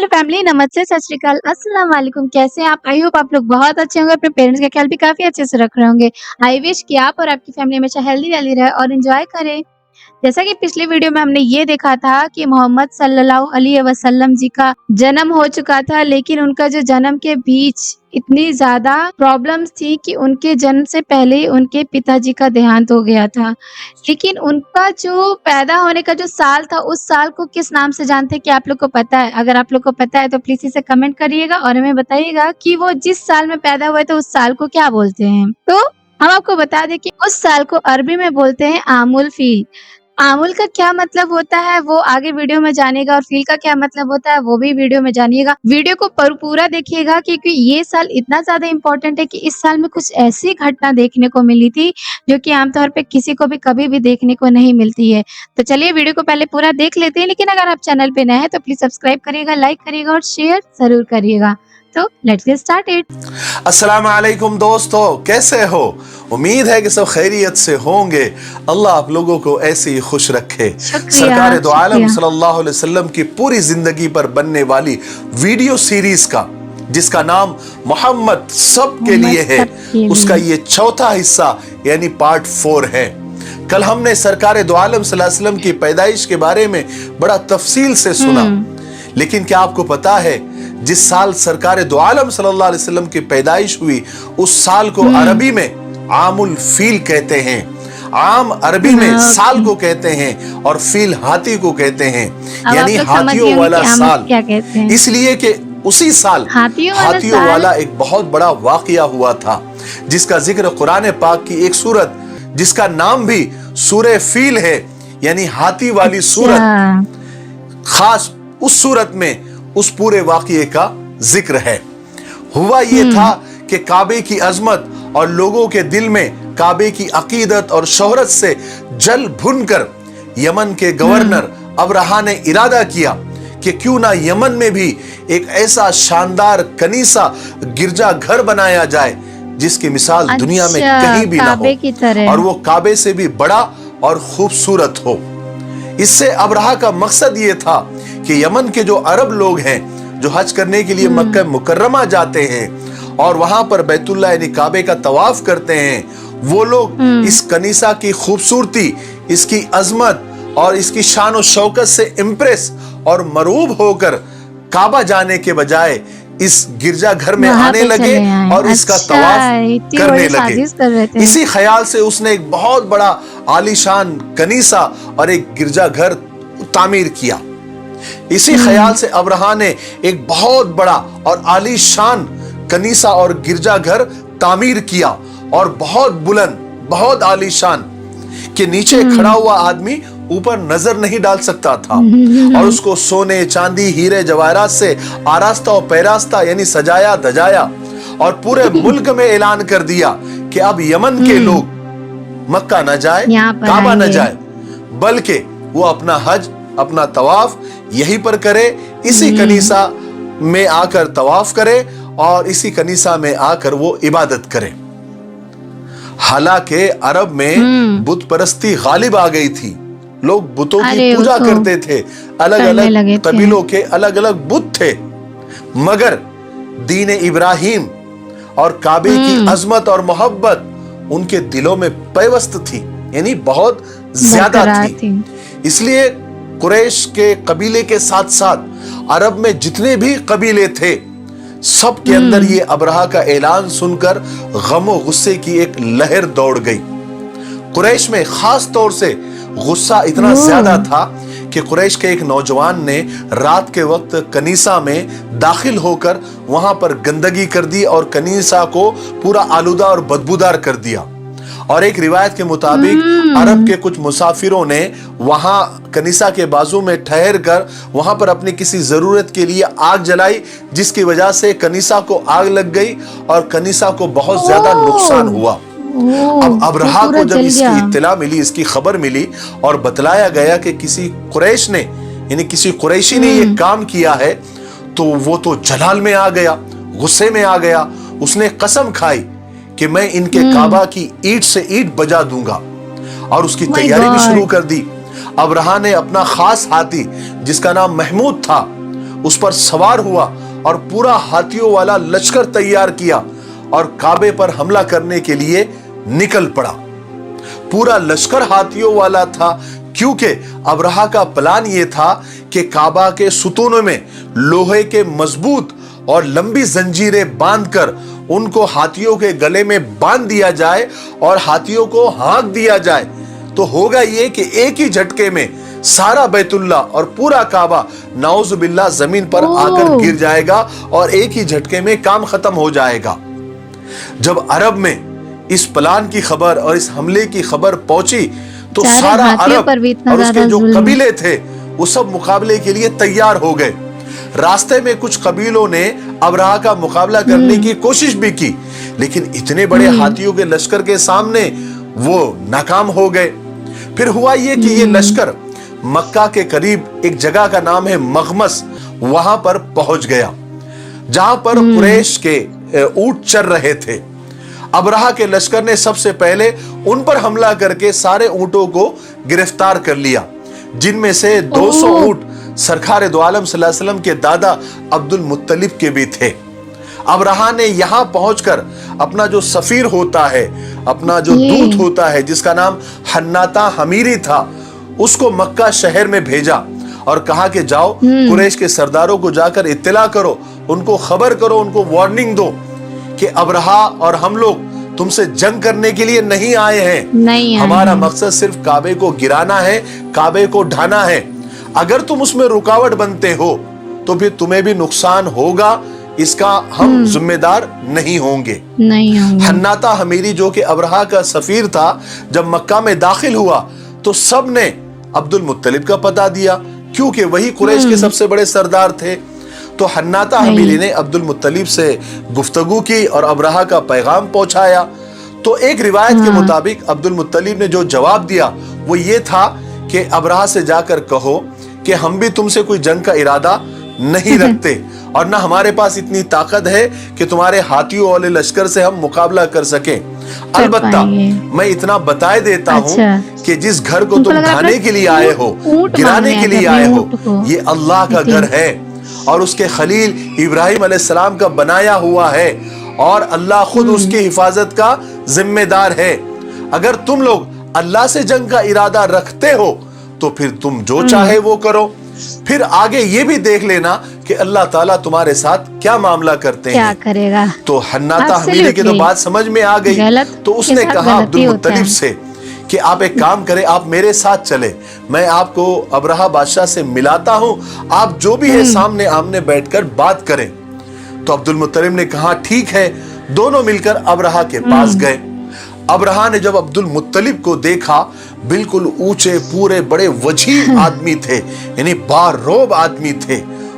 Family, नमस्ते, सत श्री अकाल, अस्सलाम वालेकुम। कैसे हैं आप? आई होप आप लोग बहुत अच्छे होंगे, अपने पेरेंट्स का ख्याल भी काफ़ी अच्छे से रख रहे होंगे। आई विश कि आप और आपकी फैमिली हमेशा हेल्दी रहे और एन्जॉय करें। जैसा कि पिछली वीडियो में हमने ये देखा था कि मोहम्मद सल्लल्लाहु अलैहि वसल्लम जी का जन्म हो चुका था, लेकिन उनका जो जन्म के बीच इतनी ज़्यादा प्रॉब्लम्स थी कि उनके जन्म से पहले ही उनके पिताजी का देहांत हो गया था। लेकिन उनका जो पैदा होने का जो साल था, उस साल को किस नाम से जानते हैं, क्या आप लोग को पता है? अगर आप लोग को पता है तो प्लीज़ इसे कमेंट करिएगा और हमें बताइएगा कि वो जिस साल में पैदा हुए थे, उस साल को क्या बोलते हैं? तो हम आपको बता दें कि उस साल को अरबी में बोलते हैं आमुल फ़ील। आमुल का क्या मतलब होता है वो आगे वीडियो में जानिएगा और फ़ील का क्या मतलब होता है वो भी वीडियो में जानिएगा। वीडियो को पूरा देखिएगा क्योंकि ये साल इतना ज़्यादा इम्पोर्टेंट है कि इस साल में कुछ ऐसी घटना देखने को मिली थी जो कि आमतौर पे किसी को भी कभी भी देखने को नहीं मिलती है। तो चलिए वीडियो को पहले पूरा देख लेते हैं, लेकिन अगर आप चैनल पे नए हैं तो प्लीज़ सब्सक्राइब करिएगा, लाइक करिएगा और शेयर ज़रूर करिएगा। तो लेट्स गेट स्टार्टेड। अस्सलाम वालेकुम दोस्तों, कैसे हो? उम्मीद है कि सब खैरियत से होंगे। अल्लाह आप लोगों को ऐसे ही खुश रखे। सरकार दो आलम सल्लल्लाहु अलैहि वसल्लम की पूरी जिंदगी पर बनने वाली वीडियो सीरीज का जिसका नाम मोहम्मद सब के लिए है, उसका ये चौथा हिस्सा यानी पार्ट 4 है। कल हमने सरकार दो आलम सल्लल्लाहु अलैहि वसल्लम की पैदाइश के बारे में बड़ा तफसील से सुना, लेकिन क्या आपको पता है जिस साल सरकार दो आलम सल्लल्लाहु अलैहि वसल्लम की पैदाइश हुई उस साल को अरबी में आमुल फील कहते हैं। आम अरबी में साल को कहते हैं और फील हाथी को कहते हैं, यानी हाथियों वाला साल। इसलिए कि उसी साल हाथियों वाला एक बहुत बड़ा वाकया हुआ था जिसका जिक्र कुरान पाक की एक सूरत जिसका नाम भी सूरह फील है, यानी हाथी वाली सूरत, खास उस सूरत में उस पूरे वाकये का जिक्र है। हुआ ये था कि काबे की अजमत और लोगों के दिल में काबे की अकीदत और शोहरत से जल भुनकर यमन के गवर्नर अबरहा ने इरादा किया कि क्यों ना यमन में भी एक ऐसा शानदार कनीसा गिरजा घर बनाया जाए जिसकी मिसाल दुनिया में कहीं भी ना हो और वो काबे से भी बड़ा और खूबसूरत हो। इससे अबरहा का मकसद ये था कि यमन के जो अरब लोग हैं जो हज करने के लिए मक्का मुकर्रमा जाते हैं और वहां पर बैतुल्लाह यानी काबे का तवाफ करते हैं, वो लोग इस कनीसा की खूबसूरती, इसकी अजमत और इसकी शान और शौकत से इम्प्रेस और मरूब होकर काबा जाने के बजाय इस गिरजा घर में आने लगे और इसका तवाफ करने लगे। इसी ख्याल से उसने एक बहुत बड़ा आलीशान कनीसा और एक गिरजा घर तामीर किया। इसी ख्याल से अबरहा ने एक बहुत बड़ा और आलीशान कनीसा और गिरजा घर तामीर किया और बहुत बुलंद, बहुत आलीशान कि नीचे खड़ा हुआ आदमी ऊपर नजर नहीं डाल सकता था और उसको सोने, चांदी, हीरे, जवाहरात से आरास्ता और पैरास्ता यानी सजाया धजाया और पूरे मुल्क में ऐलान कर दिया कि अब यमन के लोग मक्का न जाए, काबा न जाए, बल्कि वो अपना हज, अपना तवाफ यहीं पर करे, इसी कनीसा में आकर तवाफ करे और इसी कनीसा में आकर वो इबादत करे। हालांकि अरब में बुत परस्ती गालिब आ गई थी, लोग बुतों की पूजा करते थे, अलग अलग कबीलों के अलग अलग बुत थे, मगर दीन इब्राहिम और काबे की अजमत और मोहब्बत उनके दिलों में पैवस्त थी, यानी बहुत ज्यादा थी। इसलिए कुरैश के कबीले के साथ साथ अरब में जितने भी कबीले थे सब के अंदर ये अबरहा का ऐलान सुनकर गम और गुस्से की एक लहर दौड़ गई। कुरैश में खास तौर से गुस्सा इतना ज्यादा था कि कुरैश के एक नौजवान ने रात के वक्त कनीसा में दाखिल होकर वहां पर गंदगी कर दी और कनीसा को पूरा आलूदा और बदबूदार कर दिया। और एक रिवायत के मुताबिक अरब के कुछ मुसाफिरों ने वहां कनीसा के बाजू में ठहर कर वहां पर अपनी किसी जरूरत के लिए आग जलाई, जिसकी वजह से कनीसा को आग लग गई और कनीसा को बहुत ज्यादा नुकसान हुआ। अब अबरहा को जब इसकी इत्तला मिली, इसकी खबर मिली और बतलाया गया कि किसी कुरैश ने यानी किसी कुरैशी ने ये काम किया है, तो वो तो जलाल में आ गया, गुस्से में आ गया। उसने कसम खाई कि मैं इनके काबा की ईंट से ईंट बजा दूंगा और उसकी तैयारी भी शुरू कर दी। अबरहा ने अपना खास हाथी जिसका नाम महमूद था उस पर सवार हुआ और पूरा हाथियों वाला लश्कर तैयार किया और काबे पर हमला करने के लिए निकल पड़ा। पूरा लश्कर हाथियों वाला था, क्योंकि अब्रहा का प्लान यह था कि काबा के सुतूनों में लोहे के मजबूत और लंबी जंजीरें बांधकर उनको हाथियों के गले में बांध दिया जाए और हाथियों को हाँक दिया जाए। तो होगा ये कि एक ही झटके में सारा बैतुल्ला और पूरा काबा नाउजुबिल्लाह जमीन पर आकर गिर जाएगा और एक ही झटके में काम खत्म हो जाएगा। जब अरब में इस प्लान की खबर और इस हमले की खबर पहुंची तो सारा अरब और उसके जो कबीले थे वो सब मुकाबले के लिए तैयार हो गए। रास्ते में कुछ कबीलों ने अब्रहा का मुकाबला करने की कोशिश भी की, लेकिन इतने बड़े हाथियों के लश्कर के सामने वो नाकाम हो गए। फिर हुआ ये कि ये लश्कर मक्का के करीब एक जगह का नाम है मगमस, वहां पर पहुंच गया जहां पर कुरैश के ऊंट चर रहे थे। अब्रहा के लश्कर ने सबसे पहले उन पर हमला करके सारे ऊंटों को गिरफ्तार कर लिया, जिनमें से 200 ऊंट सरकार दो आलम सल्लल्लाहु अलैहि वसल्लम के दादा अब्दुल मुत्तलिब के भी थे। अब्रहा ने यहां पहुंचकर अपना जो सफीर होता है, अपना जो दूत होता है जिसका नाम हन्नाता हमीरी था, उसको मक्का शहर में भेजा और कहा कि जाओ कुरैश के सरदारों को जाकर इत्तला करो, उनको खबर करो, उनको वार्निंग दो कि अब्रहा और हम लोग तुमसे जंग करने के लिए नहीं आए हैं। हमारा मकसद सिर्फ काबे को गिराना है, काबे को ढाना है। अगर तुम उसमें रुकावट बनते हो तो फिर तुम्हें भी नुकसान होगा, इसका हम जिम्मेदार नहीं होंगे। हन्नाता हमीरी जो कि अब्रहा का सफीर था, जब मक्का में दाखिल हुआ तो सब ने अब्दुल मुत्तलिब का पता दिया, क्योंकि वही कुरैश के सबसे बड़े सरदार थे। तो हन्नाता हमीरी ने अब्दुल मुत्तलिब से गुफ्तगू की और अब्रहा का पैगाम पहुंचाया। तो एक रिवायत के मुताबिक अब्दुल मुत्तलिब ने जो जवाब दिया वो ये था कि अब्रहा से जाकर कहो कि हम भी तुमसे कोई जंग का इरादा नहीं रखते और ना हमारे पास इतनी ताकत है कि तुम्हारे हाथियों वाले लश्कर से हम मुकाबला कर सकें। अलबत्ता मैं इतना बताए देता हूँ कि जिस घर को तुम ढाने के लिए आए हो, गिराने के लिए आए हो, ये अल्लाह का घर है और उसके खलील इब्राहिम अलैहिस्सलाम का बनाया हुआ है और अल्लाह खुद उसकी हिफाजत का जिम्मेदार है। अगर तुम लोग अल्लाह से जंग का इरादा रखते हो तो फिर तुम जो चाहे वो करो, फिर आगे ये भी देख लेना कि अल्लाह ताला तुम्हारे साथ क्या मामला करते क्या हैं, करेगा। तो हन्नाता हमीरी की तो बात समझ में आ गई। तो उसने कहा अब्दुल मुत्तलिब से कि आप एक काम करें, आप मेरे साथ चले, मैं आपको अब्रहा बादशाह से मिलाता हूं, आप जो भी है सामने आमने बैठकर बात करें। तो अब्दुल मुत्तलिब ने कहा ठीक है। दोनों मिलकर अब्रहा के पास गए। अब्रहा ने जब अब्दुल मुत्तलिब को देखा, बिल्कुल ऊंचे पूरे बड़े वजीह आदमी थे, यानी बारोब आदमी थे।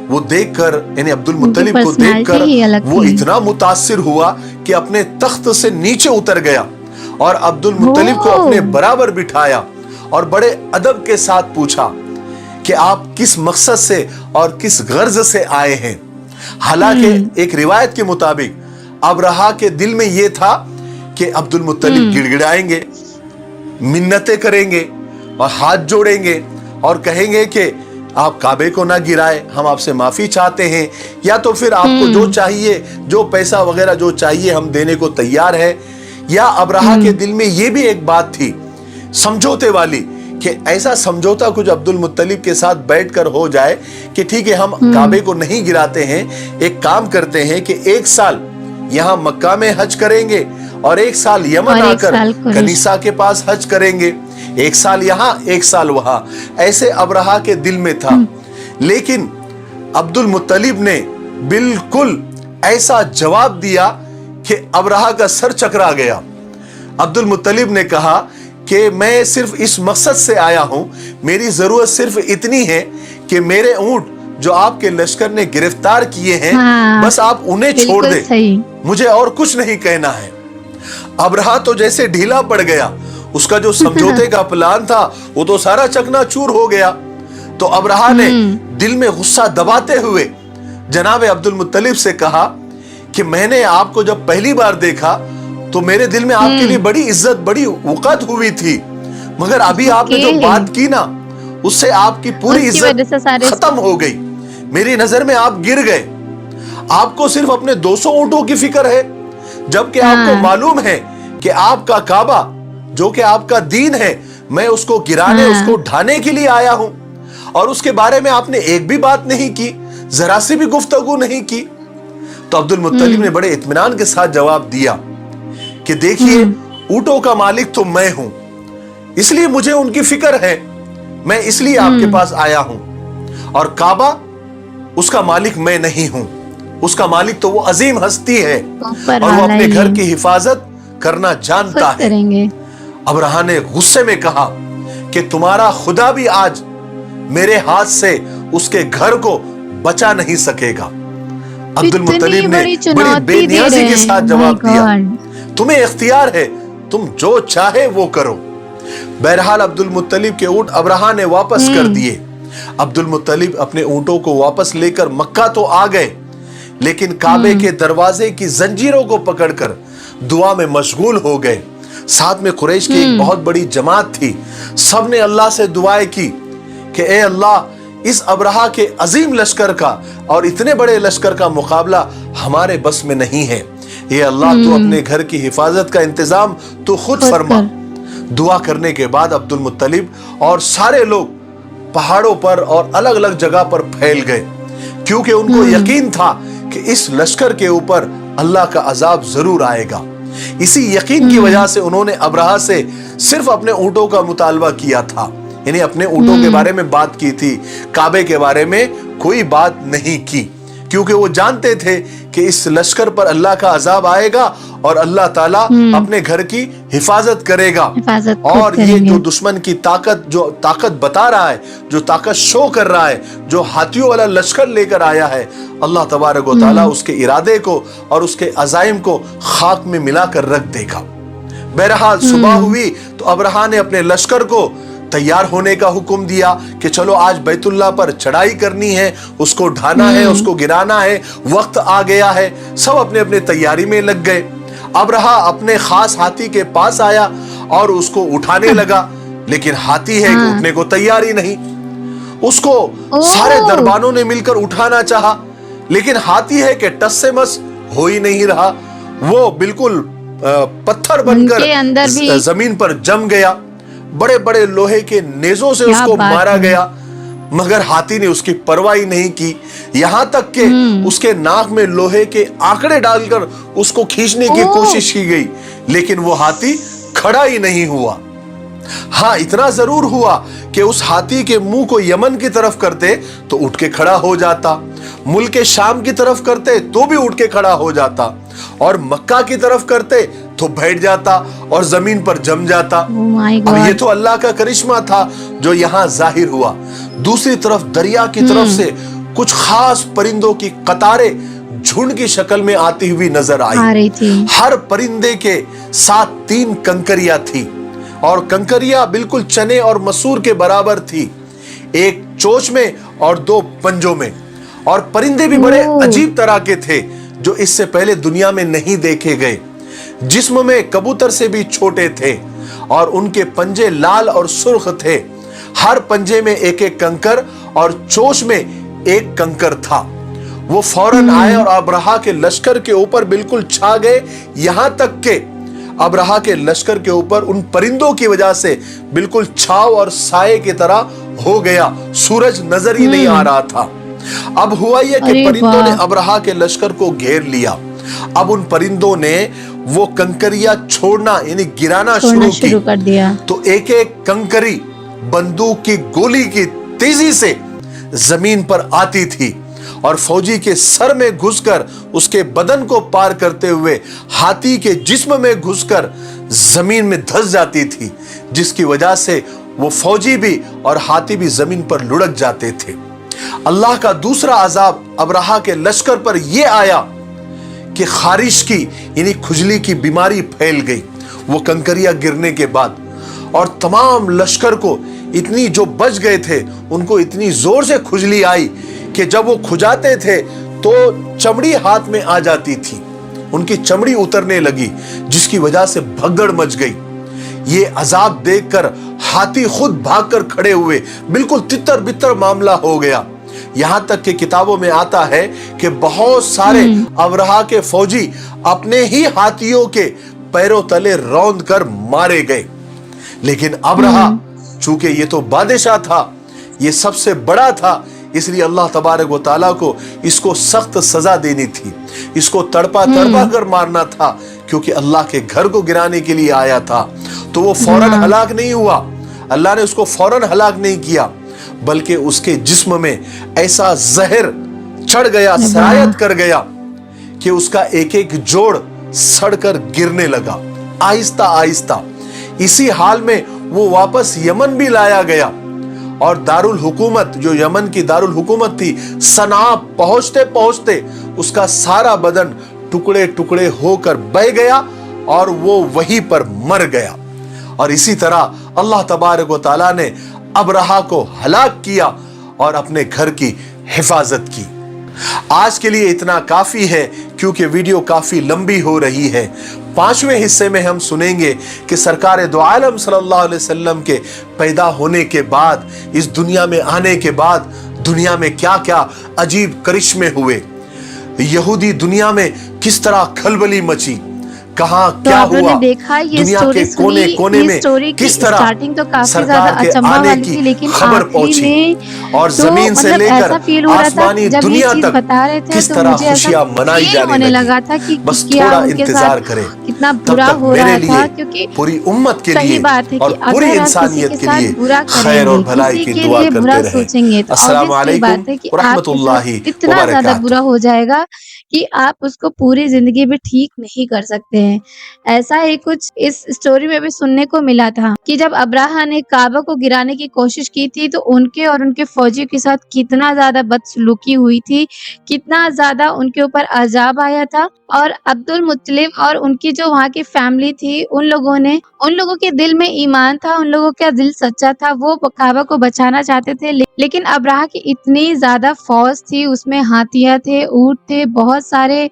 वो देखकर, यानी अब्दुल मुत्तलिब को देखकर वो इतना मुतासिर हुआ कि अपने तख्त से नीचे उतर गया और अब्दुल मुत्तलिब को अपने बराबर बिठाया और बड़े अदब के साथ पूछा कि आप किस मकसद से और किस गर्ज से आए हैं। हालांकि एक रिवायत के मुताबिक अब्रहा के दिल में यह था कि अब्दुल मुत्तलिब गिड़गिड़ाएंगे, मिन्नतें करेंगे और हाथ जोड़ेंगे और कहेंगे कि आप काबे को ना गिराए, हम आपसे माफी चाहते हैं, या तो फिर आपको जो चाहिए, जो पैसा वगैरह जो चाहिए हम देने को तैयार है। या अब्रहा के दिल में ये भी एक बात थी समझौते वाली कि ऐसा समझौता कुछ अब्दुल मुत्तलिब के साथ बैठकर हो जाए कि ठीक है हम काबे को नहीं गिराते हैं, एक काम करते हैं कि एक साल यहाँ मक्का में हज करेंगे और एक साल यमन आकर कनीसा के पास हज करेंगे, एक साल यहाँ एक साल वहां। ऐसे अब्रहा के दिल में था। लेकिन अब्दुल मुत्तलिब ने बिल्कुल ऐसा जवाब दिया कि अब्रहा का सर चकरा गया। अब्दुल मुत्तलिब ने कहा कि मैं सिर्फ इस मकसद से आया हूं, मेरी जरूरत सिर्फ इतनी है कि मेरे ऊंट जो आपके लश्कर ने गिरफ्तार किए हैं, बस आप उन्हें छोड़ दे, मुझे और कुछ नहीं कहना है। अब्रहा तो जैसे ढीला पड़ गया, उसका जो समझौते का प्लान था वो तो सारा चकनाचूर हो गया। तो अब्रहा ने दिल में गुस्सा दबाते हुए जनाब अब्दुल मुत्तलिब से कहा कि मैंने आपको जब पहली बार देखा तो मेरे दिल में आपके लिए बड़ी इज्जत, बड़ी वक़्त हुई थी, मगर अभी आपने जो बात की ना उससे आपकी पूरी इज्जत खत्म हो गई। मेरी नजर में आप गिर गए। आपको सिर्फ अपने 200 ऊंटों की फिक्र है, जबकि आपको मालूम है कि आपका काबा जो कि आपका दीन है, मैं उसको गिराने, उसको ढाने के लिए आया हूं, और उसके बारे में आपने एक भी बात नहीं की, जरा सी भी गुफ्तगू नहीं की। तो अब्दुल मुत्तलिब ने बड़े इत्मीनान के साथ जवाब दिया कि देखिए, ऊंटों का मालिक तो मैं हूं, इसलिए मुझे उनकी फिक्र है, मैं इसलिए आपके पास आया हूं। और काबा, उसका मालिक मैं नहीं हूं, उसका मालिक तो वो अजीम हस्ती है, और वो अपने घर की हिफाजत करना जानता है। अब्रहा ने गुस्से में कहा कि तुम्हारा खुदा भी आज मेरे हाथ से उसके घर को बचा नहीं सकेगा। अब्दुल मुत्तलिब ने बड़ी बेनियाजी के साथ जवाब दिया, तुम्हें इख्तियार है, तुम जो चाहे वो करो। बहरहाल अब्दुल मुत्तलिब के ऊंट अब्रहा ने वापस कर दिए। अब्दुल मुत्तलिब अपने ऊंटों को वापस लेकर मक्का तो आ गए, लेकिन काबे के दरवाजे की जंजीरों को पकड़कर दुआ में मशगूल हो गए। साथ में कुरैश की एक बहुत बड़ी जमात थी। सबने अल्लाह से दुआएं की कि ए अल्लाह, इस अब्रहा के अजीम लश्कर का और इतने बड़े लश्कर का मुकाबला हमारे बस में नहीं है। ये अल्लाह, तू अपने घर की हिफाजत का इंतजाम तू खुद फरमा। दुआ करने के बाद अब्दुल मुत्तलिब और सारे लोग पहाड़ों पर और अलग अलग जगह पर फैल गए, क्योंकि उनको यकीन था कि इस लश्कर के ऊपर अल्लाह का अजाब जरूर आएगा। इसी यकीन की वजह से उन्होंने अब्रहा से सिर्फ अपने ऊंटों का मुतालबा किया था, यानी अपने ऊंटों के बारे में बात की थी, काबे के बारे में कोई बात नहीं की, क्योंकि वो जानते थे कि इस लश्कर पर अल्लाह का अजाब आएगा और अल्लाह ताला अपने घर की हिफाजत करेगा। और ये जो दुश्मन की ताकत बता रहा है, जो ताकत शो कर रहा है, जो हाथियों वाला लश्कर लेकर आया है, अल्लाह तबारक व तआला उसके इरादे को और उसके अज़ाइम को खाक में मिलाकर रख देगा। बहरहाल सुबह हुई तो अब्रहा ने अपने लश्कर को तैयार होने का हुक्म दिया कि चलो आज बैतुल्लाह पर चढ़ाई करनी है, उसको ढाना है, उसको गिराना है, वक्त आ गया है। सब अपने अपने तैयारी में लग गए। अब्रहा अपने खास हाथी के पास आया और उसको उठाने लगा, लेकिन हाथी है कि उठने को तैयार ही नहीं। उसको सारे दरबानों ने मिलकर उठाना चाहा, लेकिन हाथी है कि टस से मस हो ही नहीं रहा। वो बिल्कुल पत्थर बनकर जमीन पर जम गया। बड़े बड़े लोहे के नेजों से उसको मारा गया, मगर हाथी ने उसकी परवाह नहीं की। यहां तक कि उसके नाक में लोहे के आंकड़े डालकर उसको खींचने की कोशिश की गई, लेकिन वो हाथी खड़ा ही नहीं हुआ। हाँ, इतना जरूर हुआ कि उस हाथी के मुंह को यमन की तरफ करते तो उठ के खड़ा हो जाता, मुल्क के शाम की तरफ करते तो भी उठ के खड़ा हो जाता, और मक्का की तरफ करते तो बैठ जाता और जमीन पर जम जाता। अब ये तो अल्लाह का करिश्मा था जो यहाँ जाहिर हुआ। दूसरी तरफ दरिया की तरफ से कुछ खास परिंदों की कतारें झुंड की शक्ल में आती हुई नजर आई। हर परिंदे के साथ 3 कंकरियां थी, और कंकरियां बिल्कुल चने और मसूर के बराबर थी, एक चोंच में और 2 पंजों में। और परिंदे भी बड़े अजीब तरह के थे जो इससे पहले दुनिया में नहीं देखे गए। जिस्म में कबूतर से भी छोटे थे, और उनके पंजे लाल और सुर्ख थे। हर पंजे में एक एक कंकर और चोंच में एक कंकर था। वो फौरन आए और अब्रहा के लश्कर के ऊपर बिल्कुल छा गए, यहां तक के अब्रहा के लश्कर के ऊपर उन परिंदों की वजह से बिल्कुल छाव और साए की तरह हो गया। सूरज नजर ही नहीं आ रहा था। अब हुआ यह कि परिंदों ने अब्रहा के लश्कर को घेर लिया। अब उन परिंदों ने वो कंकरियां छोड़ना यानी गिराना शुरू कर दिया। तो एक एक कंकरी बंदूक की गोली की तेजी से जमीन पर आती थी और फौजी के सर में घुसकर उसके बदन को पार करते हुए हाथी के जिस्म में घुसकर जमीन में धंस जाती थी, जिसकी वजह से वो फौजी भी और हाथी भी जमीन पर लुढ़क जाते थे। अल्लाह का दूसरा अजाब अब्रहा के लश्कर पर यह आया कि खारिश की यानी खुजली की बीमारी फैल गई वो कंकरियां गिरने के बाद, और तमाम लश्कर को इतनी जो बच गए थे उनको इतनी जोर से खुजली आई कि जब वो खुजाते थे तो चमड़ी हाथ में आ जाती थी, उनकी चमड़ी उतरने लगी, जिसकी वजह से भगदड़ मच गई। ये अजाब देखकर हाथी खुद भागकर खड़े हुए, बिल्कुल तितर बितर मामला हो गया। यहाँ तक कि किताबों में आता है कि बहुत सारे अबरहा के फौजी अपने ही हाथियों के पैरों तले रौंद कर मारे गए। लेकिन अबरहा चूंकि ये तो बादशाह था, ये सबसे बड़ा था, इसलिए अल्लाह तबारक व तआला को इसको सख्त सजा देनी थी, इसको तड़पा कर मारना था, क्योंकि अल्लाह के घर को गिराने के लिए आया था। तो वो फौरन हलाक नहीं हुआ, अल्लाह ने उसको फौरन हलाक नहीं किया, बल्कि उसके जिस्म में ऐसा जहर चढ़ गया, सरायत कर गया कि उसका एक एक जोड़ सड़कर गिरने लगा, आहिस्ता आहिस्ता। इसी हाल में वो वापस यमन भी लाया गया और दारुल हुकूमत, जो यमन की दारुल हुकूमत थी, सना पहुंचते पहुंचते उसका सारा बदन टुकड़े टुकड़े होकर बह गया और वो वहीं पर मर गया। और इसी तरह अल्लाह तबारक व तआला ने अबरहा को हलाक किया और अपने घर की हिफाजत की। आज के लिए इतना काफी है, क्योंकि वीडियो काफी लंबी हो रही है। 5वें हिस्से में हम सुनेंगे कि सरकार दो आलम सल्लल्लाहु अलैहि वसल्लम के पैदा होने के बाद, इस दुनिया में आने के बाद दुनिया में क्या क्या अजीब करिश्मे हुए, यहूदी दुनिया में किस तरह खलबली मची, कहाँ क्या हुआ, देखा ये दुनिया के कोने कोने में किस तरह स्टार्टिंग तो काफी सरकार के आने की लेकिन खबर पहुंची और जमीन से लेकर आसमानी दुनिया तक किस तरह खुशियां मनाई जाने लगा था कि बस थोड़ा इंतजार करें, कितना बुरा हो रहा था, क्योंकि पूरी उम्मत के लिए और पूरी इंसानियत के लिए बुरा खैर और भलाई की दुआ करते सोचेंगे रहें। अस्सलाम वालेकुम व रहमतुल्लाहि व इतना ज्यादा बरकातहू। बुरा हो जाएगा कि आप उसको पूरी जिंदगी में ठीक नहीं कर सकते हैं। ऐसा ही कुछ इस स्टोरी में भी सुनने को मिला था कि जब अब्राहा ने काबा को गिराने की कोशिश की थी तो उनके और उनके फौजियों के साथ कितना ज्यादा बदसलूकी हुई थी, कितना ज्यादा उनके ऊपर अजाब आया था। और अब्दुल मुत्तलिब और उनकी जो वहाँ की फैमिली थी, उन लोगों के दिल में ईमान था, उन लोगों का दिल सच्चा था, वो काबा को बचाना चाहते थे। लेकिन अब्राहा की इतनी ज्यादा फौज थी, उसमें हाथियां थे, ऊंट थे, बहुत सारे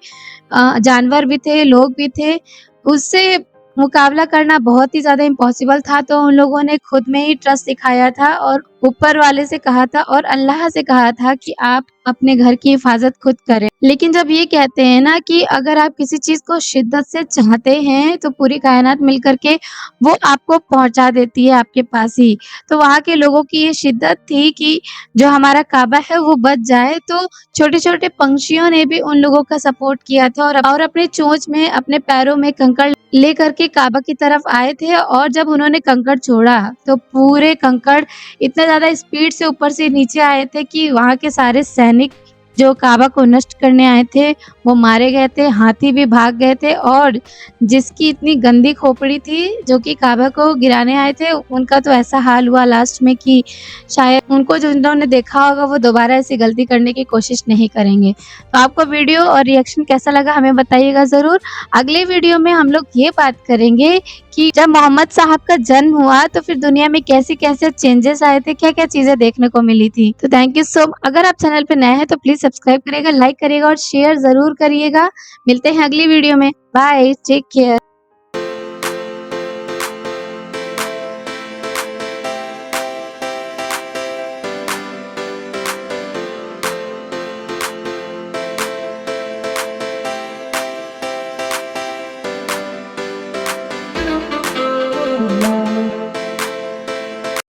जानवर भी थे, लोग भी थे, उससे मुकाबला करना बहुत ही ज्यादा इम्पॉसिबल था। तो उन लोगों ने खुद में ही ट्रस्ट दिखाया था और ऊपर वाले से कहा था और अल्लाह से कहा था कि आप अपने घर की हिफाजत खुद करें। लेकिन जब ये कहते हैं ना कि अगर आप किसी चीज को शिद्दत से चाहते हैं तो पूरी कायनात मिलकर के वो आपको पहुंचा देती है आपके पास ही। तो वहाँ के लोगों की ये शिद्दत थी कि जो हमारा काबा है वो बच जाए। तो छोटे छोटे पंछियों ने भी उन लोगों का सपोर्ट किया था और अपने चोंच में, अपने पैरों में कंकड़ ले करके काबा की तरफ आए थे। और जब उन्होंने कंकड़ छोड़ा तो पूरे कंकड़ इतने ज्यादा स्पीड से ऊपर से नीचे आए थे कि वहाँ के सारे सैनिक जो काबा को नष्ट करने आए थे वो मारे गए थे, हाथी भी भाग गए थे। और जिसकी इतनी गंदी खोपड़ी थी, जो कि काबा को गिराने आए थे, उनका तो ऐसा हाल हुआ लास्ट में कि शायद उनको जो जिन्होंने देखा होगा वो दोबारा ऐसी गलती करने की कोशिश नहीं करेंगे। तो आपको वीडियो और रिएक्शन कैसा लगा हमें बताइएगा जरूर। अगले वीडियो में हम लोग ये बात करेंगे कि जब मोहम्मद साहब का जन्म हुआ तो फिर दुनिया में कैसे कैसे चेंजेस आए थे, क्या क्या चीजें देखने को मिली थी। तो थैंक यू सो मच। अगर आप चैनल पे नए हैं तो प्लीज सब्सक्राइब करिएगा, लाइक करिएगा और शेयर जरूर करिएगा। मिलते हैं अगली वीडियो में। Bye, take care.